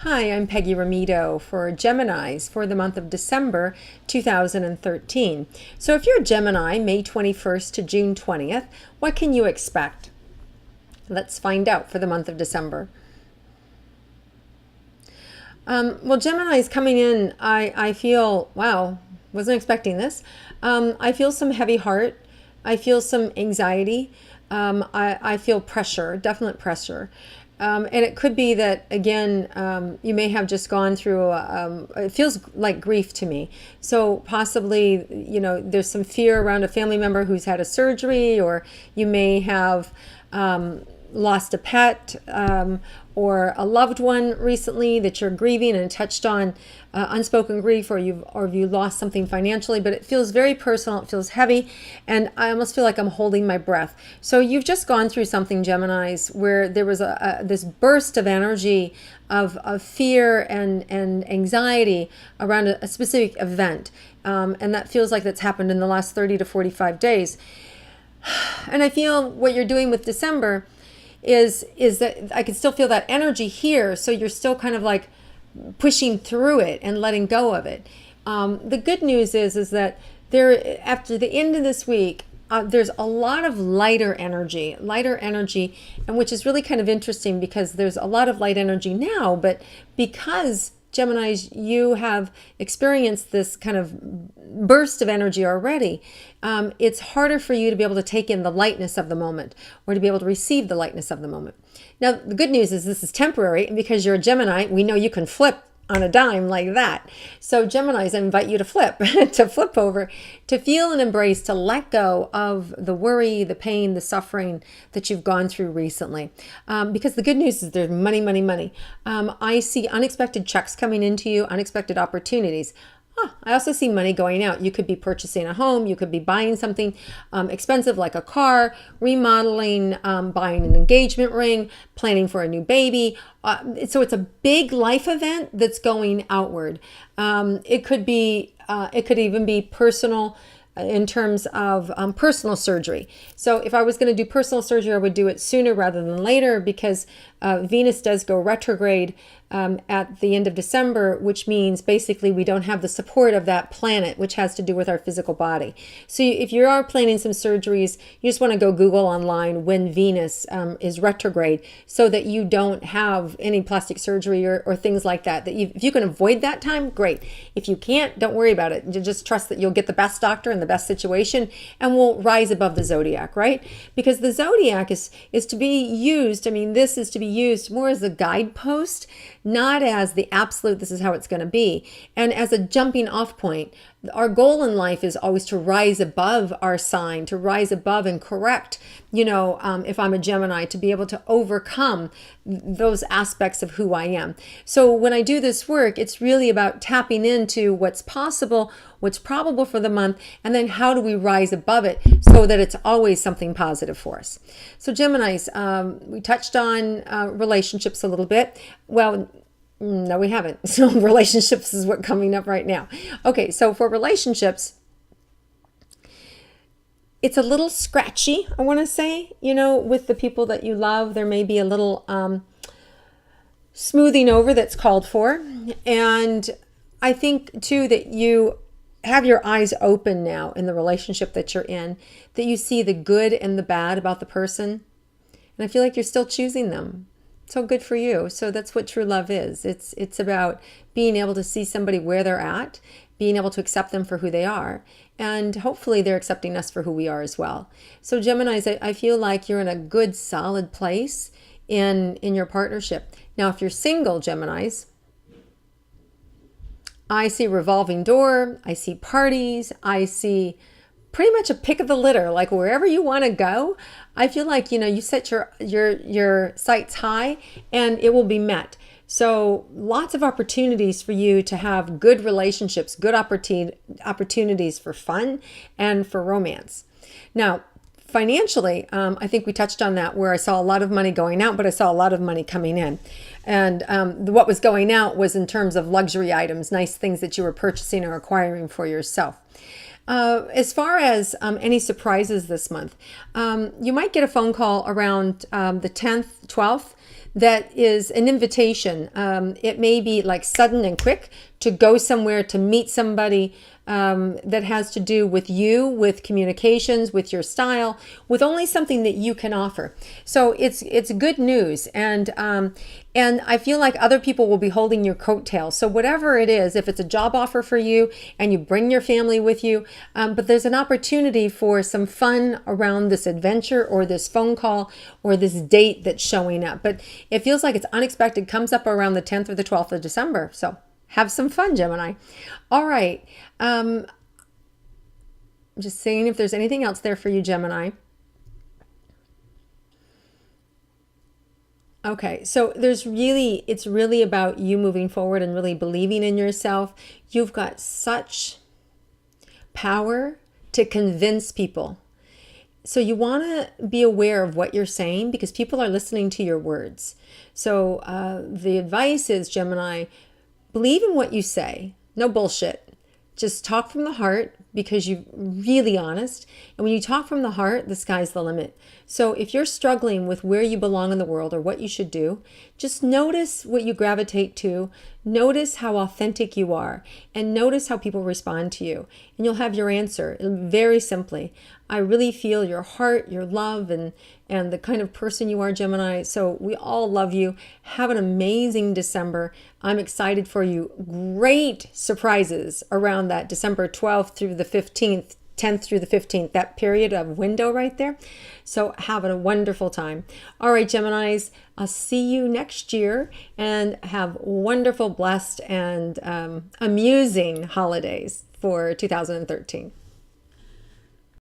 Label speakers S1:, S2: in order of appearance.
S1: Hi, I'm Peggy Rometo for Geminis for the month of December 2013. So if you're a Gemini, May 21st to June 20th, what can you expect? Let's find out for the month of December. Well, Gemini is coming in. I feel, wow, wasn't expecting this. I feel some heavy heart. I feel some anxiety. I feel pressure, definite pressure. And it could be that, again, you may have just gone through, it feels like grief to me. So possibly, there's some fear around a family member who's had a surgery, or you may have lost a pet or a loved one recently that you're grieving, and touched on unspoken grief, or you lost something financially. But it feels very personal. It feels heavy, and I almost feel like I'm holding my breath. So you've just gone through something, Geminis, where there was this burst of energy of fear and anxiety around a specific event, and that feels like that's happened in the last 30 to 45 days. And I feel what you're doing with December is that I can still feel that energy here. So you're still kind of like pushing through it and letting go of it. The good news is that there, after the end of this week, there's a lot of lighter energy, and which is really kind of interesting because there's a lot of light energy now, but because Geminis, you have experienced this kind of burst of energy already. It's harder for you to be able to take in the lightness of the moment, or to be able to receive the lightness of the moment. Now, the good news is this is temporary, and because you're a Gemini, we know you can flip on a dime like that. So Geminis, I invite you to flip, to flip over, to feel and embrace, to let go of the worry, the pain, the suffering that you've gone through recently. Because the good news is there's money, money, money. I see unexpected checks coming into you, unexpected opportunities. I also see money going out. You could be purchasing a home. You could be buying something expensive like a car, remodeling, buying an engagement ring, planning for a new baby. So it's a big life event that's going outward. It could even be personal, in terms of personal surgery. So if I was going to do personal surgery, I would do it sooner rather than later, because Venus does go retrograde at the end of December, which means basically we don't have the support of that planet, which has to do with our physical body. So if you are planning some surgeries, you just want to go Google online when Venus is retrograde, so that you don't have any plastic surgery or things like that. If you can avoid that time, great. If you can't, don't worry about it. You just trust that you'll get the best doctor in the best situation, and will rise above the zodiac, right? Because the zodiac is to be used. I mean, this is to be used more as a guidepost, not as the absolute, this is how it's going to be, and as a jumping off point. Our goal in life is always to rise above our sign, to rise above and correct, if I'm a Gemini, to be able to overcome those aspects of who I am. So when I do this work, it's really about tapping into what's possible, what's probable for the month, and then how do we rise above it so that it's always something positive for us. So Geminis, we touched on relationships a little bit. Well, no, we haven't. So relationships is what's coming up right now. Okay, so for relationships, it's a little scratchy, I want to say, with the people that you love. There may be a little smoothing over that's called for. And I think, too, that you have your eyes open now in the relationship that you're in, that you see the good and the bad about the person. And I feel like you're still choosing them. So good for you. So that's what true love is. It's about being able to see somebody where they're at, being able to accept them for who they are, and hopefully they're accepting us for who we are as well. So Geminis, I feel like you're in a good, solid place in your partnership. Now, if you're single, Geminis, I see revolving door, I see parties, I see pretty much a pick of the litter, like wherever you want to go. I feel like, you set your sights high and it will be met. So lots of opportunities for you to have good relationships, good opportunities for fun and for romance. Now, financially, I think we touched on that, where I saw a lot of money going out, but I saw a lot of money coming in. And what was going out was in terms of luxury items, nice things that you were purchasing or acquiring for yourself. As far as any surprises this month, you might get a phone call around the 10th, 12th that is an invitation. It may be like sudden and quick to go somewhere to meet somebody that has to do with you, with communications, with your style, with only something that you can offer. So it's good news, and I feel like other people will be holding your coattails. So whatever it is, if it's a job offer for you and you bring your family with you, but there's an opportunity for some fun around this adventure or this phone call or this date that's showing up. But it feels like it's unexpected, comes up around the 10th or the 12th of December. So have some fun, Gemini. All right. Just seeing if there's anything else there for you, Gemini. Okay, so it's really about you moving forward and really believing in yourself. You've got such power to convince people. So you want to be aware of what you're saying because people are listening to your words. So the advice is, Gemini, believe in what you say. No bullshit. Just talk from the heart because you're really honest. And when you talk from the heart, the sky's the limit. So if you're struggling with where you belong in the world or what you should do, just notice what you gravitate to. Notice how authentic you are and notice how people respond to you. And you'll have your answer very simply. I really feel your heart, your love, and the kind of person you are, Gemini. So we all love you. Have an amazing December. I'm excited for you. Great surprises around that December 12th through the 15th, 10th through the 15th, that period of window right there. So have a wonderful time. All right, Geminis, I'll see you next year and have wonderful, blessed, and amusing holidays for 2013.